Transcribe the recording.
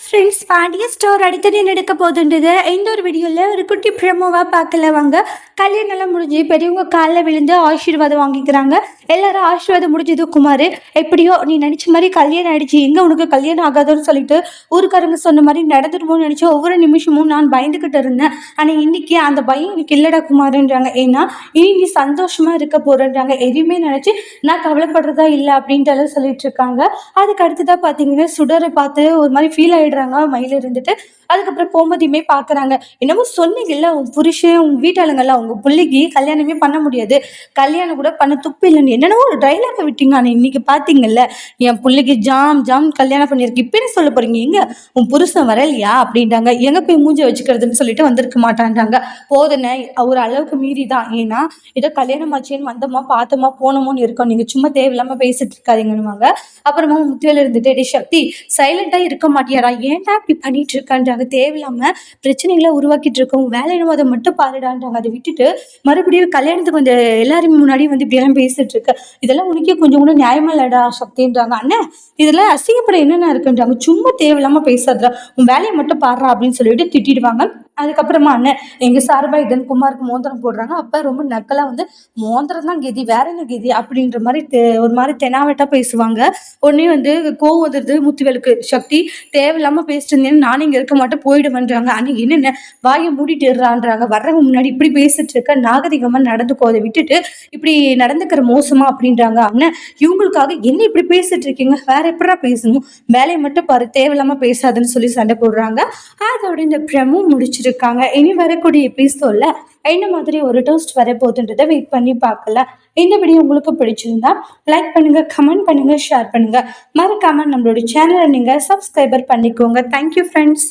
Friends Pandya store அடுத்தது என்ன எடுக்க போகுதுன்றது இந்த ஒரு வீடியோவில் ஒரு குட்டி ப்ரமோவாக பார்க்கல வாங்க. கல்யாணம்லாம் முடிஞ்சு பெரியவங்க காலில் விழுந்து ஆசீர்வாதம் வாங்கிக்கிறாங்க. எல்லாரும் ஆசீர்வாதம் முடிஞ்சது. குமார் எப்படியோ நீ நினச்ச மாதிரி கல்யாணம் ஆயிடுச்சு, எங்கே உனக்கு கல்யாணம் ஆகாதுன்னு சொல்லிட்டு ஊருக்காரங்க சொன்ன மாதிரி நடந்துருமோன்னு நினச்சி ஒவ்வொரு நிமிஷமும் நான் பயந்துக்கிட்டு இருந்தேன். ஆனால் இன்னைக்கு அந்த பயம் எனக்கு இல்லைடா குமாருன்றாங்க. ஏன்னா இனி நீ சந்தோஷமாக இருக்க போகிறேன்றாங்க. எதுவுமே நினச்சி நான் கவலைப்படுறதா இல்லை அப்படின்ட்டு சொல்லிட்டு இருக்காங்க. அதுக்கு அடுத்ததான் பார்த்தீங்கன்னா சுடரை பார்த்து ஒரு மாதிரி ஃபீல் ஆகிடுறாங்க மயில இருந்துட்டு. அதுக்கப்புறம் கோமதியுமே பார்க்குறாங்க. என்னமோ சொன்னீங்கல்ல உன் புருஷன் உங்கள் வீட்டாளுங்கள்ல உங்கள் பிள்ளைக்கு கல்யாணமே பண்ண முடியாது, கல்யாணம் கூட பண்ண துப்பு இல்லைன்னு என்னென்னவோ ஒரு டைலாக விட்டீங்க. ஆனால் இன்னைக்கு பார்த்தீங்கல்ல என் பிள்ளைக்கு ஜாம் ஜாம் கல்யாணம் பண்ணியிருக்கு. இப்போ என்ன சொல்ல போறீங்க? எங்க உன் புருஷன் வரலையா அப்படின்றாங்க. எங்க போய் மூஞ்ச வச்சுக்கிறதுன்னு சொல்லிட்டு வந்திருக்க மாட்டான்றாங்க. போதுனே ஒரு அளவுக்கு மீறி தான். ஏன்னா ஏதோ கல்யாணம் ஆச்சேன்னு வந்தோமா பார்த்தோமா போனோமோன்னு இருக்கோம், நீங்கள் சும்மா தேவையில்லாமல் பேசிட்டு இருக்காதீங்கன்னுவாங்க. அப்புறமா முத்தியில் இருந்துட்டு டே சக்தி சைலண்டாக இருக்க மாட்டியாடா, ஏன்டா இப்படி பண்ணிட்டு இருக்கான்றாங்க. தேவையில்லாம பிரச்சனைகளை உருவாக்கிட்டு இருக்கோம், வேலையிலும் அதை மட்டும் பாருடான்றாங்க. அதை விட்டுட்டு மறுபடியும் கல்யாணத்துக்கு வந்து எல்லாருமே முன்னாடி வந்து இப்படி எல்லாம் பேசிட்டு இருக்க, இதெல்லாம் உனக்கே கொஞ்சம் கூட நியாயமா இல்லடா சக்தின்றாங்க. அண்ணன் இதெல்லாம் அசிங்கப்பட என்னென்ன இருக்குன்றாங்க. சும்மா தேவையில்லாம பேசாதா, உன் வேலையை மட்டும் பாடுறா அப்படின்னு சொல்லிட்டு திட்டிடுவாங்க. அதுக்கப்புறமா அண்ணன் எங்க சார்பா இதன் குமாருக்கு மோதிரம் போடுறாங்க. அப்ப ரொம்ப நக்கலா வந்து மோதிரம் தான் கெதி, வேற என்ன கெதி அப்படின்ற மாதிரி ஒரு மாதிரி தெனாவட்டா பேசுவாங்க. உடனே வந்து கோவம் வந்துடுது முத்துவேலுக்கு. சக்தி தேவையில்லாம பேசிட்டு இருந்தேன்னு நானும் இங்க இருக்க மாட்டேன் போயிடுவேன்றாங்க. அன்னைக்கு என்னென்ன வாயை மூடிட்டுறான்றாங்க. வர்றவங்க முன்னாடி இப்படி பேசிட்டு இருக்க, நாகரிகமா நடந்துக்கோ, அதை விட்டுட்டு இப்படி நடந்துக்கிற மோசமா அப்படின்றாங்க. அண்ணன் இவங்களுக்காக என்ன இப்படி பேசிட்டு இருக்கீங்க, வேற எப்படா பேசணும், வேலையை மட்டும் பாரு, தேவையில்லாம பேசாதுன்னு சொல்லி சண்டை போடுறாங்க. அதோட இந்த ப்ரமோ முடிச்சிருக்காங்க. இனி வரக்கூடிய எபிசோட்ல என்ன மாதிரி ஒரு டோஸ்ட் வரப்போகுதுன்றதை வெயிட் பண்ணி பார்க்கலாம். இந்த வீடியோ உங்களுக்கு பிடிச்சிருந்தா லைக் பண்ணுங்க, கமெண்ட் பண்ணுங்க, ஷேர் பண்ணுங்க. மறக்காம நம்மளோட சேனலை நீங்க சப்ஸ்கிரைபர் பண்ணிக்கோங்க. Thank you friends.